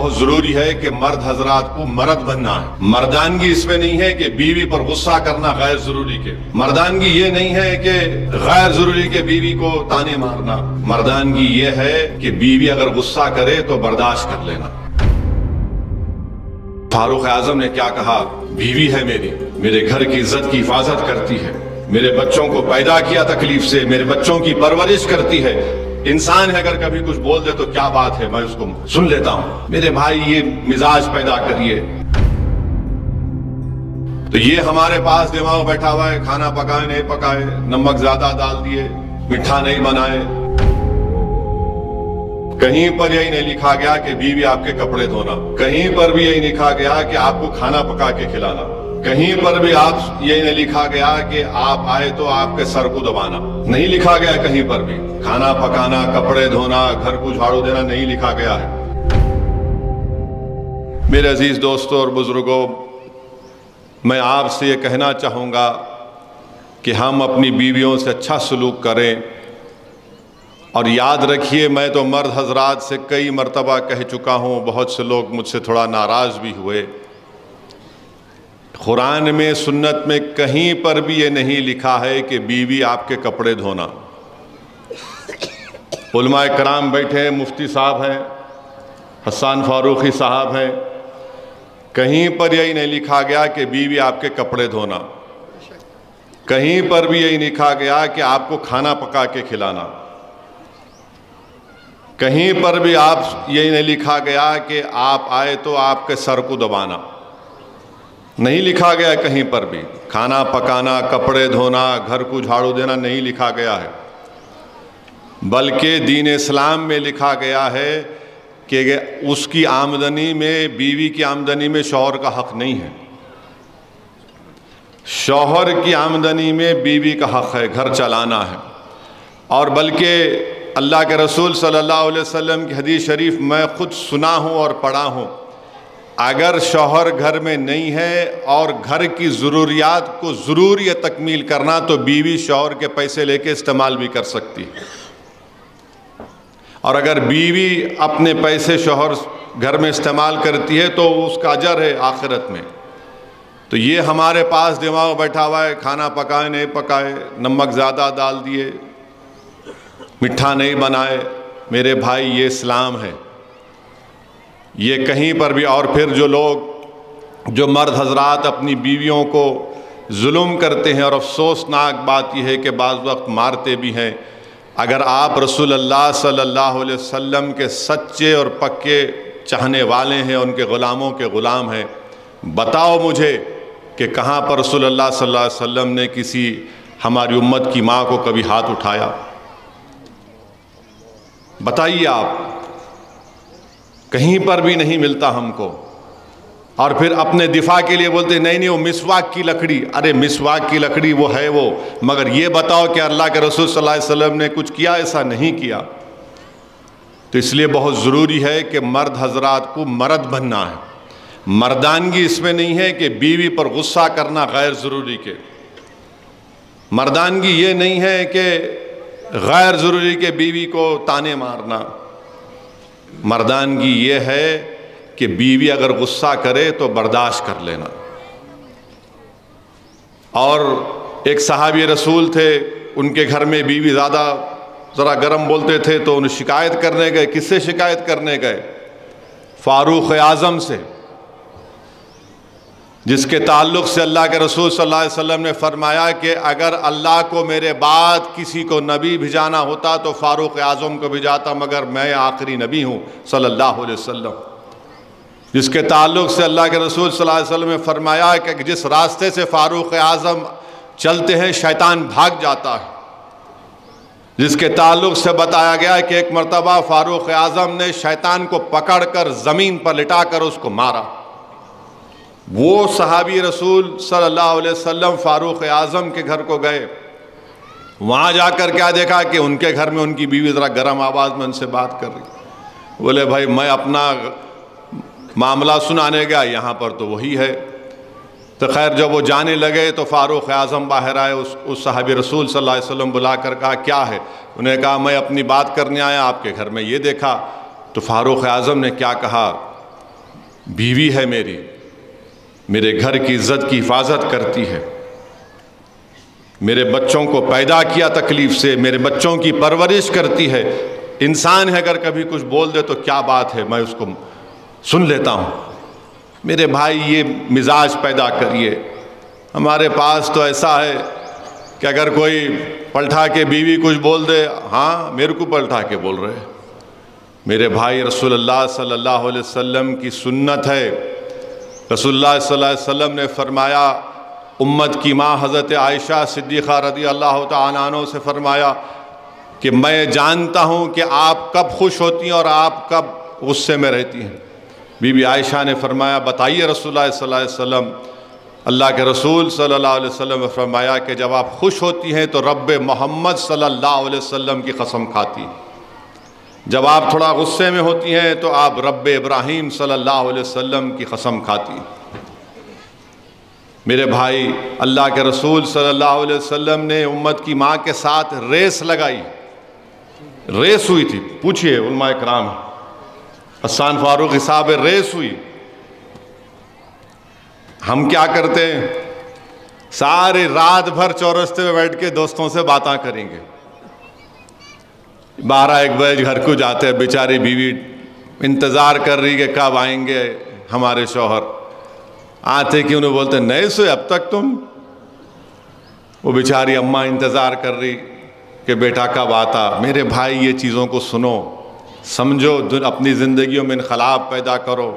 بہت ضروری ہے کہ مرد حضرات کو مرد بننا ہے۔ مردانگی اس میں نہیں ہے کہ بیوی پر غصہ کرنا غیر ضروری کے، مردانگی یہ نہیں ہے کہ غیر ضروری کہ بیوی کو تانے مارنا، مردانگی یہ ہے کہ بیوی اگر غصہ کرے تو برداشت کر لینا۔ فاروق اعظم نے کیا کہا؟ بیوی ہے میری، میرے گھر کی عزت کی حفاظت کرتی ہے، میرے بچوں کو پیدا کیا تکلیف سے، میرے بچوں کی پرورش کرتی ہے، انسان ہے اگر کبھی کچھ بول دے تو کیا بات ہے، میں اس کو سن لیتا ہوں، میرے بھائی یہ مزاج پیدا کریے۔ تو یہ ہمارے پاس دماغ بیٹھا ہوا ہے، کھانا پکائے نہیں پکائے، نمک زیادہ ڈال دیے، میٹھا نہیں بنائے۔ کہیں پر یہی نہیں لکھا گیا کہ بیوی آپ کے کپڑے دھونا، کہیں پر بھی یہی لکھا گیا کہ آپ کو کھانا پکا کے کھلانا، کہیں پر بھی یہی نہیں لکھا گیا کہ آپ آئے تو آپ کے سر کو دبانا، نہیں لکھا گیا کہیں پر بھی۔ کھانا پکانا، کپڑے دھونا، گھر کو جھاڑو دینا نہیں لکھا گیا ہے۔ میرے عزیز دوستوں اور بزرگوں، میں آپ سے یہ کہنا چاہوں گا کہ ہم اپنی بیویوں سے اچھا سلوک کریں، اور یاد رکھیے میں تو مرد حضرات سے کئی مرتبہ کہہ چکا ہوں، بہت سے لوگ مجھ سے تھوڑا ناراض بھی ہوئے، قرآن میں سنت میں کہیں پر بھی یہ نہیں لکھا ہے کہ بیوی آپ کے کپڑے دھونا۔ علماء کرام بیٹھے ہیں، مفتی صاحب ہیں، حسان فاروقی صاحب ہیں، کہیں پر یہی نہیں لکھا گیا کہ بیوی آپ کے کپڑے دھونا، کہیں پر بھی یہی لکھا گیا کہ آپ کو کھانا پکا کے کھلانا، کہیں پر بھی یہی نہیں لکھا گیا کہ آپ آئے تو آپ کے سر کو دبانا، نہیں لکھا گیا کہیں پر بھی۔ کھانا پکانا، کپڑے دھونا، گھر کو جھاڑو دینا نہیں لکھا گیا ہے، بلکہ دین اسلام میں لکھا گیا ہے کہ اس کی آمدنی میں، بیوی کی آمدنی میں شوہر کا حق نہیں ہے، شوہر کی آمدنی میں بیوی کا حق ہے، گھر چلانا ہے۔ اور بلکہ اللہ کے رسول صلی اللہ علیہ وسلم کی حدیث شریف میں خود سنا ہوں اور پڑھا ہوں، اگر شوہر گھر میں نہیں ہے اور گھر کی ضروریات کو ضروری تکمیل کرنا تو بیوی شوہر کے پیسے لے کے استعمال بھی کر سکتی ہے، اور اگر بیوی اپنے پیسے شوہر گھر میں استعمال کرتی ہے تو اس کا اجر ہے آخرت میں۔ تو یہ ہمارے پاس دماغ بیٹھا ہوا ہے، کھانا پکائے نہیں پکائے، نمک زیادہ ڈال دیے، میٹھا نہیں بنائے، میرے بھائی یہ اسلام ہے، یہ کہیں پر بھی۔ اور پھر جو مرد حضرات اپنی بیویوں کو ظلم کرتے ہیں، اور افسوسناک بات یہ ہے کہ بعض وقت مارتے بھی ہیں، اگر آپ رسول اللہ صلی اللہ علیہ وسلم کے سچے اور پکے چاہنے والے ہیں، ان کے غلاموں کے غلام ہیں، بتاؤ مجھے کہ کہاں پر رسول اللہ صلی اللہ علیہ وسلم نے کسی ہماری امت کی ماں کو کبھی ہاتھ اٹھایا؟ بتائیے آپ، کہیں پر بھی نہیں ملتا ہم کو۔ اور پھر اپنے دفاع کے لیے بولتے نہیں وہ مسواک کی لکڑی، ارے مسواک کی لکڑی وہ ہے وہ، مگر یہ بتاؤ کہ اللہ کے رسول صلی اللہ علیہ وسلم نے کچھ کیا؟ ایسا نہیں کیا۔ تو اس لیے بہت ضروری ہے کہ مرد حضرات کو مرد بننا ہے۔ مردانگی اس میں نہیں ہے کہ بیوی پر غصہ کرنا غیر ضروری کے، مردانگی یہ نہیں ہے کہ غیر ضروری کہ بیوی کو تانے مارنا، مردانگی یہ ہے کہ بیوی اگر غصہ کرے تو برداشت کر لینا۔ اور ایک صحابی رسول تھے، ان کے گھر میں بیوی ذرا گرم بولتے تھے تو انہیں شکایت کرنے گئے۔ کس سے شکایت کرنے گئے؟ فاروق اعظم سے، جس کے تعلق سے اللہ کے رسول صلی اللہ علیہ وسلم نے فرمایا کہ اگر اللہ کو میرے بعد کسی کو نبی بھیجانا ہوتا تو فاروق اعظم کو بھیجاتا، مگر میں آخری نبی ہوں صلی اللہ علیہ وسلم۔ جس کے تعلق سے اللہ کے رسول صلی اللہ علیہ وسلم نے فرمایا کہ جس راستے سے فاروق اعظم چلتے ہیں شیطان بھاگ جاتا ہے۔ جس کے تعلق سے بتایا گیا کہ ایک مرتبہ فاروق اعظم نے شیطان کو پکڑ کر زمین پر لٹا کر اس کو مارا۔ وہ صحابی رسول صلی اللہ علیہ وسلم فاروق اعظم کے گھر کو گئے، وہاں جا کر کیا دیکھا کہ ان کے گھر میں ان کی بیوی ذرا گرم آواز میں ان سے بات کر رہی۔ بولے بھائی میں اپنا معاملہ سنانے گیا، یہاں پر تو وہی ہے۔ تو خیر جب وہ جانے لگے تو فاروق اعظم باہر آئے، اس صحابی رسول صلی اللہ علیہ وسلم بلا کر کہا کیا ہے؟ انہیں کہا میں اپنی بات کرنے آیا، آپ کے گھر میں یہ دیکھا۔ تو فاروق اعظم نے کیا کہا بیوی ہے میری، میرے گھر کی عزت کی حفاظت کرتی ہے، میرے بچوں کو پیدا کیا تکلیف سے، میرے بچوں کی پرورش کرتی ہے، انسان ہے اگر کبھی کچھ بول دے تو کیا بات ہے، میں اس کو سن لیتا ہوں۔ میرے بھائی یہ مزاج پیدا کریے۔ ہمارے پاس تو ایسا ہے کہ اگر کوئی پلٹا کے بیوی کچھ بول دے، ہاں میرے کو پلٹا کے بول رہے۔ میرے بھائی رسول اللہ صلی اللہ علیہ وسلم کی سنت ہے، رسول اللہ صلی اللہ علیہ وسلم نے فرمایا، امت کی ماں حضرت عائشہ صدیقہ رضی اللہ تعالیٰ عنہ سے فرمایا کہ میں جانتا ہوں کہ آپ کب خوش ہوتی ہیں اور آپ کب غصے میں رہتی ہیں۔ بی بی عائشہ نے فرمایا بتائیے رسول اللہ صلی اللہ علیہ وسلم۔ اللہ کے رسول صلی اللہ علیہ وسلم نے فرمایا کہ جب آپ خوش ہوتی ہیں تو رب محمد صلی اللہ علیہ وسلم کی قسم کھاتی ہیں، جب آپ تھوڑا غصے میں ہوتی ہیں تو آپ رب ابراہیم صلی اللہ علیہ وسلم کی قسم کھاتی ہیں۔ میرے بھائی، اللہ کے رسول صلی اللہ علیہ وسلم نے امت کی ماں کے ساتھ ریس لگائی، ریس ہوئی تھی، پوچھئے علماء کرام، حسان فاروقی صاحب ریس ہوئی۔ ہم کیا کرتے ہیں؟ ساری رات بھر چورستے میں بیٹھ کے دوستوں سے باتاں کریں گے، 12-1 بجے گھر کو جاتے ہیں، بیچاری بیوی انتظار کر رہی کہ کب آئیں گے ہمارے شوہر۔ آتے کہ انہیں بولتے نہیں سوئے اب تک تم؟ وہ بیچاری اماں انتظار کر رہی کہ بیٹا کب آتا۔ میرے بھائی یہ چیزوں کو سنو، سمجھو، اپنی زندگیوں میں انقلاب پیدا کرو۔